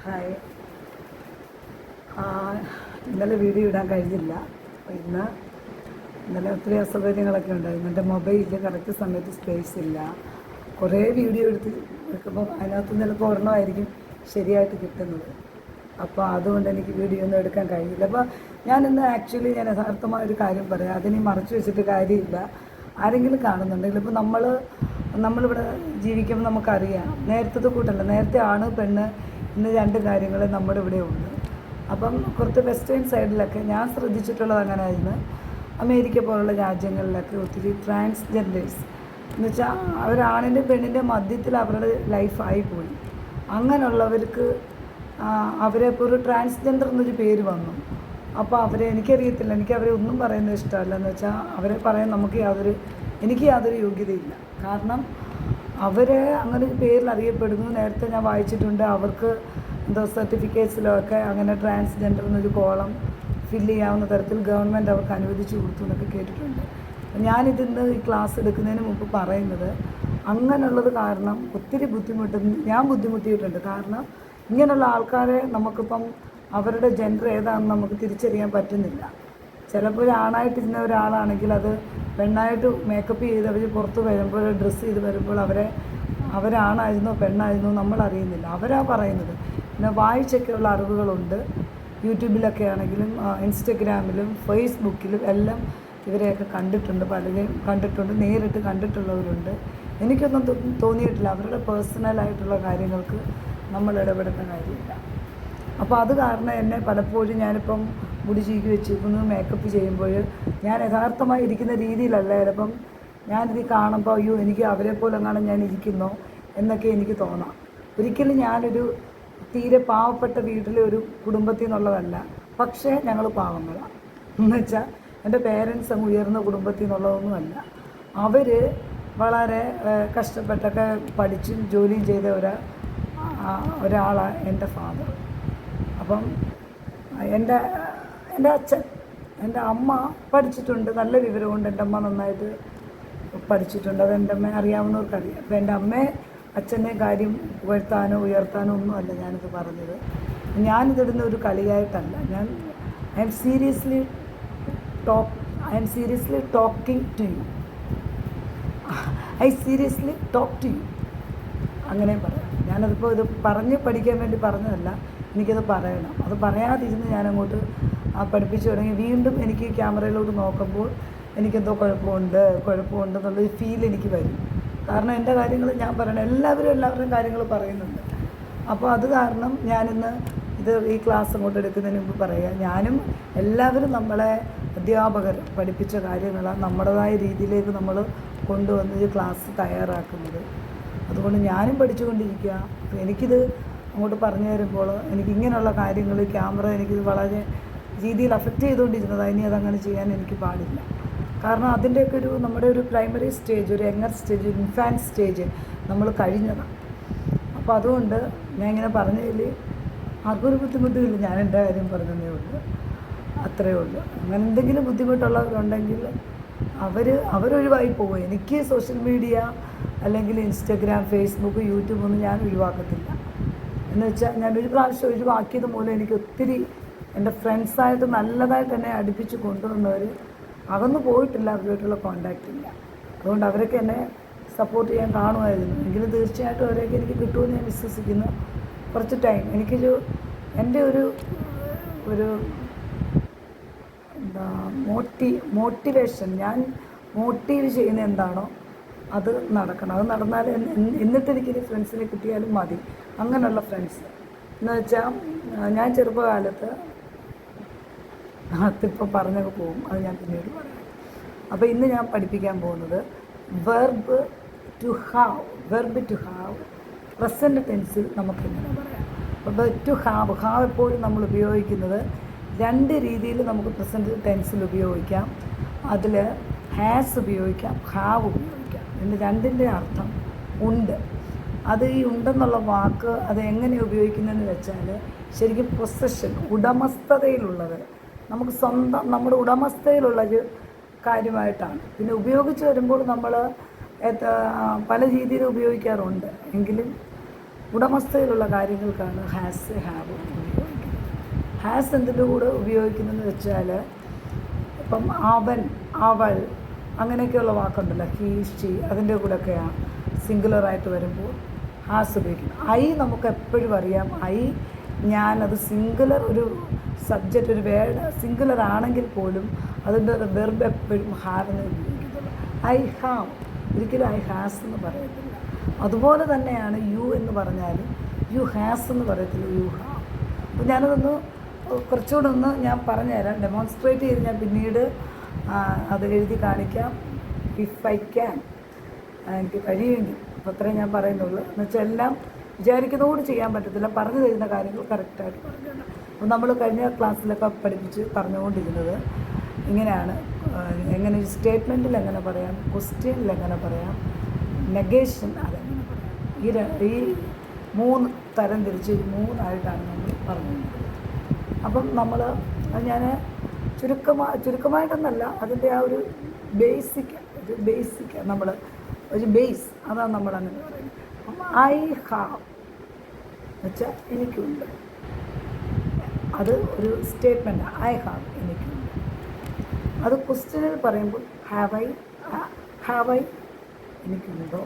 Hi. ഇന്നലെ video ഇടാൻ കഴിഞ്ഞില്ല. ഇന്നലെ ഒത്തിരി അസൗകര്യങ്ങളൊക്കെ ഉണ്ടായിരുന്നു. എൻ്റെ മൊബൈലിൽ കറക്റ്റ് സമയത്ത് സ്പേസ് ഇല്ല. കുറേ വീഡിയോ എടുത്ത് വെക്കുമ്പോൾ അതിനകത്ത് ചിലപ്പോൾ ഒരെണ്ണമായിരിക്കും ശരിയായിട്ട് കിട്ടുന്നത്. അപ്പോൾ അതുകൊണ്ട് എനിക്ക് വീഡിയോ ഒന്നും എടുക്കാൻ കഴിയില്ല. അപ്പോൾ ഞാനിന്ന് ആക്ച്വലി ഞാൻ യഥാർത്ഥമായൊരു കാര്യം പറയാം. അതിനി മറച്ചു വെച്ചിട്ട് കാര്യമില്ല. ആരെങ്കിലും കാണുന്നുണ്ടെങ്കിൽ ഇപ്പോൾ നമ്മളിവിടെ ജീവിക്കുമ്പോൾ നമുക്കറിയാം, നേരത്തെ കൂട്ടല്ല, നേരത്തെ ആണ് പെണ്ണ് ഇന്ന് രണ്ട് കാര്യങ്ങൾ നമ്മുടെ ഇവിടെ ഉണ്ട്. അപ്പം കുറച്ച് വെസ്റ്റേൺ സൈഡിലൊക്കെ ഞാൻ ശ്രദ്ധിച്ചിട്ടുള്ളത് അങ്ങനെയായിരുന്നു. അമേരിക്ക പോലുള്ള രാജ്യങ്ങളിലൊക്കെ ഒത്തിരി ട്രാൻസ്ജെൻഡേഴ്സ് എന്ന് വെച്ചാൽ അവരാണിൻ്റെ പെണ്ണിൻ്റെ മധ്യത്തിൽ അവരുടെ ലൈഫായി പോയി. അങ്ങനെയുള്ളവർക്ക് അവരെപ്പോൾ ഒരു ട്രാൻസ്ജെൻഡർ എന്നൊരു പേര് വന്നു. അപ്പോൾ എനിക്കറിയത്തില്ല, എനിക്ക് അവരെ ഒന്നും പറയുന്നത് ഇഷ്ടമല്ല. എന്ന് വെച്ചാൽ അവരെ പറയാൻ എനിക്ക് യാതൊരു യോഗ്യതയില്ല. കാരണം അവരെ അങ്ങനെ ഒരു പേരിൽ അറിയപ്പെടുന്നു. നേരത്തെ ഞാൻ വായിച്ചിട്ടുണ്ട്, അവർക്ക് എന്തോ സർട്ടിഫിക്കറ്റ്സിലൊക്കെ അങ്ങനെ ട്രാൻസ്ജെൻഡർ എന്നൊരു കോളം ഫില്ല് ചെയ്യാവുന്ന തരത്തിൽ ഗവൺമെൻറ് അവർക്ക് അനുവദിച്ചു കൊടുത്തു എന്നൊക്കെ കേട്ടിട്ടുണ്ട്. ഞാനിതിന്ന് ഈ ക്ലാസ് എടുക്കുന്നതിന് മുമ്പ് പറയുന്നത്, അങ്ങനെയുള്ളത് കാരണം ഒത്തിരി ഞാൻ ബുദ്ധിമുട്ടിയിട്ടുണ്ട്. കാരണം ഇങ്ങനെയുള്ള ആൾക്കാരെ നമുക്കിപ്പം അവരുടെ ജെൻഡർ ഏതാണെന്ന് നമുക്ക് തിരിച്ചറിയാൻ പറ്റുന്നില്ല. ചിലപ്പോൾ ആണായിട്ടിരുന്ന ഒരാളാണെങ്കിൽ അത് പെണ്ണായിട്ട് മേക്കപ്പ് ചെയ്ത് അവർ പുറത്ത് വരുമ്പോൾ ഡ്രസ്സ് ചെയ്ത് വരുമ്പോൾ അവരാണായിരുന്നോ പെണ്ണായിരുന്നോ നമ്മളറിയുന്നില്ല. അവരാ പറയുന്നത്. പിന്നെ വായിച്ചൊക്കെയുള്ള അറിവുകളുണ്ട്. യൂട്യൂബിലൊക്കെ ആണെങ്കിലും ഇൻസ്റ്റഗ്രാമിലും ഫേസ്ബുക്കിലും എല്ലാം ഇവരെയൊക്കെ കണ്ടിട്ടുണ്ട്. പലരെയും കണ്ടിട്ടുണ്ട്, നേരിട്ട് കണ്ടിട്ടുള്ളവരുണ്ട്. എനിക്കൊന്നും തോന്നിയിട്ടില്ല അവരുടെ പേഴ്സണലായിട്ടുള്ള കാര്യങ്ങൾക്ക് നമ്മൾ ഇടപെടുന്ന കാര്യമില്ല. അപ്പോൾ അത് കാരണം എന്നെ പലപ്പോഴും ഞാനിപ്പം മുടി ചീക്കി വെച്ചിരിക്കുന്നു, മേക്കപ്പ് ചെയ്യുമ്പോൾ ഞാൻ യഥാർത്ഥമായി ഇരിക്കുന്ന രീതിയിലല്ല. ചിലപ്പം ഞാനിത് കാണുമ്പോൾ അയ്യോ എനിക്ക് അവരെ പോലെ എങ്ങാനും ഞാൻ ഇരിക്കുന്നോ എന്നൊക്കെ എനിക്ക് തോന്നാം. ഒരിക്കലും ഞാനൊരു തീരെ പാവപ്പെട്ട വീട്ടിലെ ഒരു കുടുംബത്തിൽ നിന്നുള്ളതല്ല. പക്ഷേ ഞങ്ങൾ പാവങ്ങളാണ്. എന്നുവെച്ചാൽ എൻ്റെ പേരൻസ് അങ്ങ് ഉയർന്ന കുടുംബത്തിൽ നിന്നുള്ളതൊന്നുമല്ല. അവർ വളരെ കഷ്ടപ്പെട്ടൊക്കെ പഠിച്ചും ജോലിയും ചെയ്ത ഒരാളാണ് എൻ്റെ ഫാദർ. അപ്പം എൻ്റെ അച്ഛൻ, എൻ്റെ അമ്മ പഠിച്ചിട്ടുണ്ട്, നല്ല വിവരമുണ്ട്. എൻ്റെ അമ്മ നന്നായിട്ട് പഠിച്ചിട്ടുണ്ട്. അത് എൻ്റെ അമ്മയെ അറിയാവുന്നവർക്കറിയാം. അപ്പോൾ എൻ്റെ അമ്മയെ അച്ഛൻ്റെ കാര്യം ഉയർത്താനോ ഒന്നുമല്ല ഞാനിത് പറഞ്ഞത്. ഞാനിതിടുന്ന ഒരു കളിയായിട്ടല്ല. I am seriously talking to you. I seriously talk to you. അങ്ങനെ പറയാം. ഞാനതിപ്പോൾ ഇത് പറഞ്ഞ് പഠിക്കാൻ വേണ്ടി പറഞ്ഞതല്ല, എനിക്കത് പറയണം. അത് പറയാതിരുന്ന് ഞാനങ്ങോട്ട് പഠിപ്പിച്ചു തുടങ്ങി. വീണ്ടും എനിക്ക് ക്യാമറയിലോട്ട് നോക്കുമ്പോൾ എനിക്കെന്തോ കുഴപ്പമുണ്ടെന്നുള്ളൊരു ഫീൽ എനിക്ക് വരും. കാരണം എൻ്റെ കാര്യങ്ങൾ ഞാൻ പറയണം, എല്ലാവരുടെയും കാര്യങ്ങൾ പറയുന്നുണ്ട്. അപ്പോൾ അത് കാരണം ഞാനിന്ന് ഈ ക്ലാസ് അങ്ങോട്ട് എടുക്കുന്നതിന് മുമ്പ് പറയുക, എല്ലാവരും നമ്മളെ അധ്യാപകർ പഠിപ്പിച്ച കാര്യങ്ങളാണ് നമ്മുടേതായ രീതിയിലേക്ക് നമ്മൾ കൊണ്ടുവന്ന് ഈ ക്ലാസ് തയ്യാറാക്കുന്നത്. അതുകൊണ്ട് ഞാനും പഠിച്ചുകൊണ്ടിരിക്കുക. അപ്പോൾ എനിക്കിത് അങ്ങോട്ട് പറഞ്ഞു തരുമ്പോൾ എനിക്കിങ്ങനെയുള്ള കാര്യങ്ങൾ ക്യാമറ എനിക്കിത് വളരെ രീതിയിൽ അഫക്റ്റ് ചെയ്തുകൊണ്ടിരുന്നതാണ്. ഇനി അതങ്ങനെ ചെയ്യാൻ എനിക്ക് പാടില്ല. കാരണം അതിൻ്റെയൊക്കെ നമ്മുടെ ഒരു പ്രൈമറി സ്റ്റേജ്, ഒരു യങ്ങർ സ്റ്റേജ്, ഒരു ഇൻഫാൻറ്റ് സ്റ്റേജ് നമ്മൾ കഴിഞ്ഞതാണ്. അപ്പോൾ അതുകൊണ്ട് ഞാൻ ഇങ്ങനെ പറഞ്ഞതിൽ ആർക്കൊരു ബുദ്ധിമുട്ടുമില്ല. ഞാൻ എൻ്റെ കാര്യം പറഞ്ഞതേ ഉള്ളൂ, അത്രയേ ഉള്ളൂ. അങ്ങനെ എന്തെങ്കിലും ബുദ്ധിമുട്ടുള്ളവരുണ്ടെങ്കിൽ അവരൊഴിവായി പോകും. എനിക്ക് സോഷ്യൽ മീഡിയ അല്ലെങ്കിൽ ഇൻസ്റ്റഗ്രാം, ഫേസ്ബുക്ക്, യൂട്യൂബ് ഒന്നും ഞാൻ ഒഴിവാക്കത്തില്ല. എന്ന് വെച്ചാൽ ഞാനൊരു പ്രാവശ്യം ഒഴിവാക്കിയത് മൂലം എനിക്ക് ഒത്തിരി എൻ്റെ ഫ്രണ്ട്സായിട്ട് നല്ലതായിട്ട് എന്നെ അടുപ്പിച്ച് കൊണ്ടുവന്നവർ അകന്നു പോയിട്ടില്ല, അവരുമായിട്ടുള്ള കോണ്ടാക്റ്റ് ഇല്ല. അതുകൊണ്ട് അവരൊക്കെ എന്നെ സപ്പോർട്ട് ചെയ്യാൻ കാണുമായിരുന്നു. എങ്കിലും തീർച്ചയായിട്ടും അവരെയൊക്കെ എനിക്ക് കിട്ടുമെന്ന് ഞാൻ വിശ്വസിക്കുന്നു. കുറച്ച് ടൈം എൻ്റെ ഒരു മോട്ടിവേഷൻ, ഞാൻ മോട്ടീവ് ചെയ്യുന്ന എന്താണോ അത് നടക്കണം. അത് നടന്നാൽ എന്നിട്ട് എനിക്കിനി ഫ്രണ്ട്സിനെ കിട്ടിയാലും മതി. അങ്ങനെയുള്ള ഫ്രണ്ട്സ് എന്ന് വെച്ചാൽ ഞാൻ ചെറുപ്പകാലത്ത് അതിപ്പോൾ പറഞ്ഞൊക്കെ പോകും, അത് ഞാൻ പിന്നീട് പറയാം. അപ്പോൾ ഇന്ന് ഞാൻ പഠിപ്പിക്കാൻ പോകുന്നത് വെർബ് ടു ഹാവ് പ്രസൻറ്റ് ടെൻസിൽ നമുക്കിങ്ങനെ പറയാം. അപ്പോൾ ടു ഹാവ് എപ്പോഴും നമ്മൾ ഉപയോഗിക്കുന്നത് രണ്ട് രീതിയിൽ നമുക്ക് പ്രസൻറ്റ് ടെൻസിൽ ഉപയോഗിക്കാം. അതിൽ ഹാസ് ഉപയോഗിക്കാം, ഹാവ് ഉപയോഗിക്കാം. ഇതിൻ്റെ രണ്ടിൻ്റെ അർത്ഥം ഉണ്ട്. അത് ഈ ഉണ്ടെന്നുള്ള വാക്ക് അത് എങ്ങനെ ഉപയോഗിക്കുന്നതെന്ന് വെച്ചാൽ ശരിക്കും പൊസഷൻ, ഉടമസ്ഥതയിലുള്ളത്, നമുക്ക് സ്വന്തം നമ്മുടെ ഉടമസ്ഥയിലുള്ളൊരു കാര്യമായിട്ടാണ്. പിന്നെ ഉപയോഗിച്ച് വരുമ്പോൾ നമ്മൾ പല രീതിയിൽ ഉപയോഗിക്കാറുണ്ട്. എങ്കിലും ഉടമസ്ഥയിലുള്ള കാര്യങ്ങൾക്കാണ് ഹാസ് ഹാവ് ഉപയോഗിക്കുന്നത്. ഹാസ് എന്തിൻ്റെ കൂടെ ഉപയോഗിക്കുന്നതെന്ന് വെച്ചാൽ ഇപ്പം അവൻ, അവൾ അങ്ങനെയൊക്കെയുള്ള വാക്കുണ്ടല്ലോ, ഹീ, ഷീ, അതിൻ്റെ കൂടെയൊക്കെയാണ് സിംഗുലറായിട്ട് വരുമ്പോൾ ഹാസ് ഉപയോഗിക്കുന്നത്. ഐ നമുക്ക് എപ്പോഴും അറിയാം, ഞാനത് സിംഗുലർ, ഒരു സബ്ജക്റ്റ്, ഒരു വേർഡ് സിംഗുലർ ആണെങ്കിൽ പോലും അതിൻ്റെ വെർബ് എപ്പോഴും ഹാവെന്ന് ഉപയോഗിക്കത്തുള്ളൂ. ഐ ഹാവ്, ഒരിക്കലും ഐ ഹാസ് എന്ന് പറയത്തില്ല. അതുപോലെ തന്നെയാണ് യു എന്ന് പറഞ്ഞാലും യു ഹാസ് എന്ന് പറയത്തില്ല, യു ഹാവ്. അപ്പോൾ ഞാനതൊന്ന് കുറച്ചുകൂടെ ഒന്ന് ഞാൻ പറഞ്ഞുതരാം, ഡെമോൺസ്ട്രേറ്റ് ചെയ്ത് ഞാൻ പിന്നീട് അത് എഴുതി കാണിക്കാം. ഇഫ് ഐ ക്യാൻ, എനിക്ക് കഴിയുമെങ്കിൽ. അപ്പോൾ അത്രയും ഞാൻ പറയുന്നുള്ളൂ. എന്നുവെച്ചാൽ എല്ലാം വിചാരിക്കുന്നതോട് ചെയ്യാൻ പറ്റത്തില്ല, പറഞ്ഞു തരുന്ന കാര്യങ്ങൾ കറക്റ്റായിട്ട് പറഞ്ഞുകൊണ്ട്. അപ്പോൾ നമ്മൾ കഴിഞ്ഞ ക്ലാസ്സിലൊക്കെ പഠിപ്പിച്ച് പറഞ്ഞുകൊണ്ടിരുന്നത് ഇങ്ങനെയാണ്, എങ്ങനെ ഒരു സ്റ്റേറ്റ്മെൻറ്റിൽ എങ്ങനെ പറയാം, ക്വസ്റ്റ്യനിൽ എങ്ങനെ പറയാം, നെഗേഷൻ അതെങ്ങനെ പറയാം. ഈ 3 തരം തിരിച്ച് 3ആയിട്ടാണ് നമ്മൾ പറഞ്ഞുകൊണ്ടിരുന്നത്. അപ്പം നമ്മൾ ഞാൻ ചുരുക്കമായിട്ടൊന്നല്ല, അതിൻ്റെ ആ ഒരു ബേസിക് നമ്മൾ ഒരു ബേസ്, അതാണ് നമ്മളങ്ങനെ പറയുന്നത്. അപ്പം ഐ ഹാവ് എന്നുവെച്ചാൽ എനിക്കുണ്ട്, അത് ഒരു സ്റ്റേറ്റ്മെൻറ്റാണ്. ഐ ഹാവ്, എനിക്കുണ്ട്. അത് ക്വസ്റ്റ്യനിൽ പറയുമ്പോൾ ഹാവ് ഐ എനിക്കുണ്ടോ,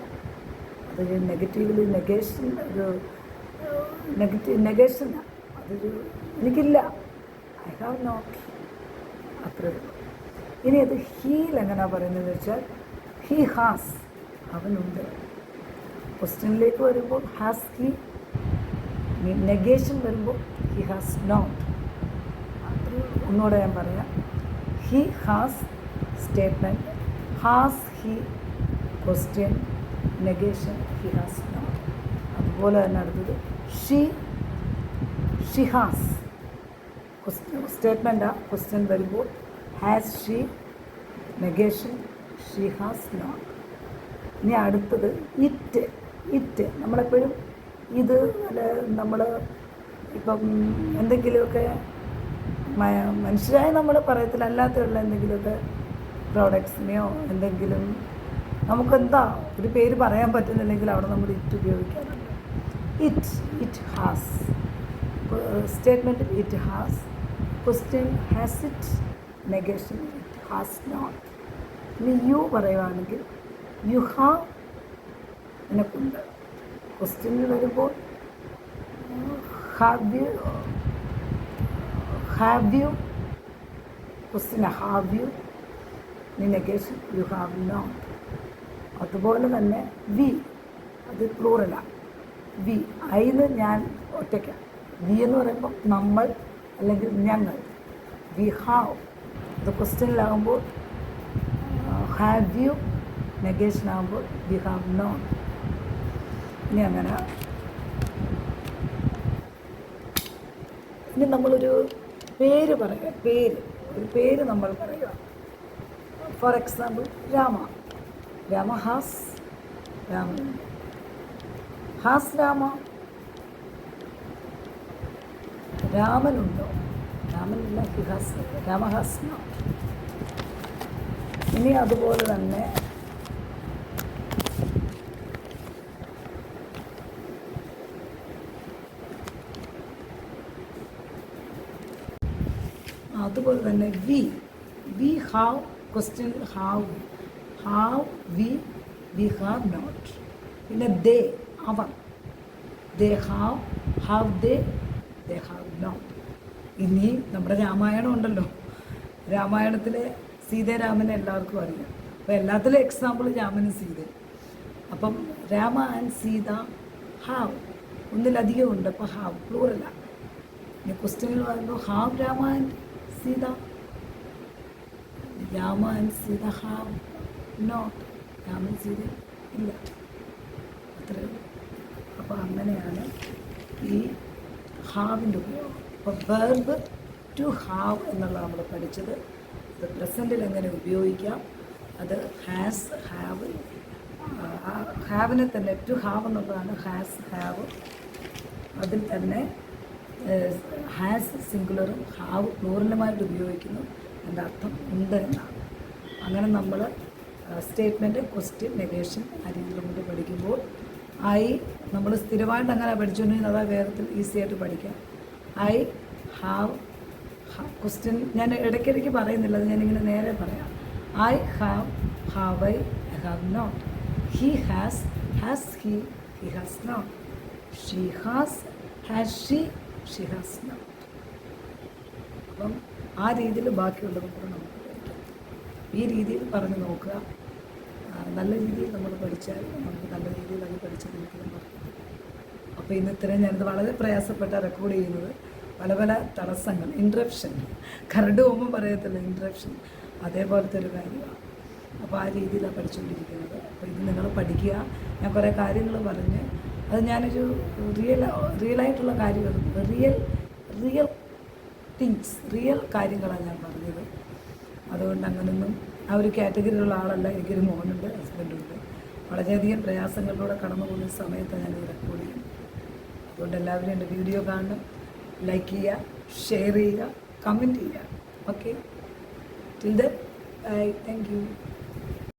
അതൊരു നെഗറ്റീവില് നെഗേഷൻ, ഒരു നെഗേഷനാണ്, അതൊരു എനിക്കില്ല, ഐ ഹാവ് നോട്ട്, അത്രയേ ഉള്ളൂ. ഇനി അത് ഹീൽ എങ്ങനെയാണ് പറയുന്നതെന്ന് വെച്ചാൽ ഹീ ഹാസ്, അവനുണ്ട്. ക്വസ്റ്റ്യനിലേക്ക് വരുമ്പോൾ ഹാസ് ഹീ, നെഗേഷൻ വരുമ്പോൾ ഹി ഹാസ് നോട്ട്. ഒന്നുകൂടെ ഞാൻ പറയാം, he has statement, has he question, negation he has not. അതുപോലെ തന്നെ അടുത്തത് ഷി ഹാസ്, സ്റ്റേറ്റ്മെൻറ്റാണ്, ക്വസ്റ്റ്യൻ വരുമ്പോൾ has she, negation she has not. ഇനി അടുത്തത് ഇറ്റ് നമ്മളെപ്പോഴും ഇത് അല്ല, നമ്മൾ ഇപ്പം എന്തെങ്കിലുമൊക്കെ മനുഷ്യരായി നമ്മൾ പറയത്തില്ല, അല്ലാത്തുള്ള എന്തെങ്കിലുമൊക്കെ പ്രോഡക്ട്സിനെയോ എന്തെങ്കിലും നമുക്കെന്താ ഒരു പേര് പറയാൻ പറ്റുന്നില്ലെങ്കിൽ അവിടെ നമ്മൾ ഇറ്റ് ഉപയോഗിക്കാറുണ്ട്. It has, statement it has, question has it, negation it has not. ഇനി യു പറയുവാണെങ്കിൽ യു ഹാവ്, നിനക്കുണ്ട്. ക്വസ്റ്റ്യനിൽ വരുമ്പോൾ have you, question have you, negation you have not. അതുപോലെ തന്നെ വി, അത് പ്ലൂറലാണ്. വി, ഐന്ന് ഞാൻ ഒറ്റയ്ക്കാണ്. വി എന്ന് പറയുമ്പോൾ നമ്മൾ അല്ലെങ്കിൽ ഞങ്ങൾ. വി ഹാവ്, അത് ക്വസ്റ്റ്യനിലാകുമ്പോൾ ഹാവ് യു, നെഗേഷൻ ആകുമ്പോൾ വി ഹാവ് നോട്ട്. ഇനി അങ്ങനെ ഇനി നമ്മളൊരു പേര് പറയുക, ഒരു പേര് നമ്മൾ പറയുക. ഫോർ എക്സാമ്പിൾ രാമ ഹാസ്, രാമനുണ്ട്. ഹാസ് രാമനുണ്ടോ, രാമനില്ല, he has, Rama has not. ഇനി അതുപോലെ തന്നെ we have, question have we have not. പിന്നെ ദേ, അവർ, they have they have not. ഇനി നമ്മുടെ രാമായണം ഉണ്ടല്ലോ, രാമായണത്തിലെ സീതാരാമനെ എല്ലാവർക്കും അറിയാം. അപ്പോൾ എല്ലാത്തിലും എക്സാമ്പിൾ രാമനും സീതയും. അപ്പം രാമ ആൻഡ് സീത ഹാവ്, ഒന്നിലധികം ഉണ്ട്, അപ്പോൾ ഹാവ് പ്ലൂറല്ല. ഇനി ക്വസ്റ്റ്യനിൽ പറയുമ്പോൾ have Rama and Sita, Rama and Sita have not, Raman Sita ഇല്ല, അത്രയേ ഉള്ളൂ. അപ്പോൾ അങ്ങനെയാണ് ഈ ഹാവിൻ്റെ ഉപയോഗം. അപ്പോൾ വെർബ് ടു ഹാവ് എന്നുള്ള നമ്മൾ പഠിച്ചത്. അത് പ്രസൻറ്റിൽ എങ്ങനെ ഉപയോഗിക്കാം, അത് ഹാസ്, ഹാവ്, ഹാവിനെ തന്നെ ടു ഹാവ് എന്നുള്ളതാണ് ഹാസ്, ഹാവ്. അതിൽ തന്നെ ഹാസ് സിംഗുലറും ഹാവ് പ്ലൂറലുമായിട്ട് ഉപയോഗിക്കുന്നു. എൻ്റെ അർത്ഥം ഉണ്ട് എന്നാണ്. അങ്ങനെ നമ്മൾ സ്റ്റേറ്റ്മെൻറ്റ്, ക്വസ്റ്റ്യൻ, നെഗേഷൻ ആ രീതിയിൽ കൊണ്ട് പഠിക്കുമ്പോൾ നമ്മൾ സ്ഥിരമായിട്ട് അങ്ങനെ പഠിച്ചുകൊണ്ടിരുന്നത് അതാ വേഗത്തിൽ ഈസി ആയിട്ട് പഠിക്കാം. ഐ ഹാവ് ക്വസ്റ്റ്യൻ ഞാൻ ഇടയ്ക്കിടയ്ക്ക് പറയുന്നില്ല, അത് ഞാനിങ്ങനെ നേരെ പറയാം. I have I have not. He has he has not. She has she has not. അപ്പം ആ രീതിയിൽ ബാക്കിയുള്ളത് കൂടെ നമുക്ക് പഠിക്കാം. ഈ രീതിയിൽ പറഞ്ഞു നോക്കുക. നല്ല രീതിയിൽ നമ്മൾ പഠിച്ചാൽ നമുക്ക് നല്ല രീതിയിൽ അത് പഠിച്ചത് ഒരിക്കലും പറയും. അപ്പോൾ ഇന്ന് ഇത്രയും ഞാനിത് വളരെ പ്രയാസപ്പെട്ട റെക്കോർഡ് ചെയ്യുന്നത്. പല പല തടസ്സങ്ങൾ, ഇൻട്രപ്ഷൻ, കറണ്ട് പോകുമ്പോൾ പറയത്തില്ല ഇൻട്രപ്ഷൻ, അതേപോലത്തെ ഒരു കാര്യമാണ്. അപ്പോൾ ആ രീതിയിലാണ് പഠിച്ചുകൊണ്ടിരിക്കുന്നത്. അപ്പോൾ ഇത് നിങ്ങൾ പഠിക്കുക. ഞാൻ കുറേ കാര്യങ്ങൾ പറഞ്ഞ് അത് ഞാനൊരു റിയലായിട്ടുള്ള കാര്യം, റിയൽ തിങ്സ്, റിയൽ കാര്യങ്ങളാണ് ഞാൻ പറഞ്ഞത്. അതുകൊണ്ട് അങ്ങനൊന്നും ആ ഒരു കാറ്റഗറിയിലുള്ള ആളല്ല. എനിക്കൊരു മോനുണ്ട്, ഹസ്ബൻഡുണ്ട്. വളരെയധികം പ്രയാസങ്ങളിലൂടെ കടന്നു പോകുന്ന സമയത്താണ് ഞാനിത് റെക്കോർഡ് ചെയ്യുന്നത്. അതുകൊണ്ട് എല്ലാവരും എൻ്റെ വീഡിയോ കാണണം, ലൈക്ക് ചെയ്യുക, ഷെയർ ചെയ്യുക, കമൻറ്റ് ചെയ്യുക. Okay, till then bye, thank you.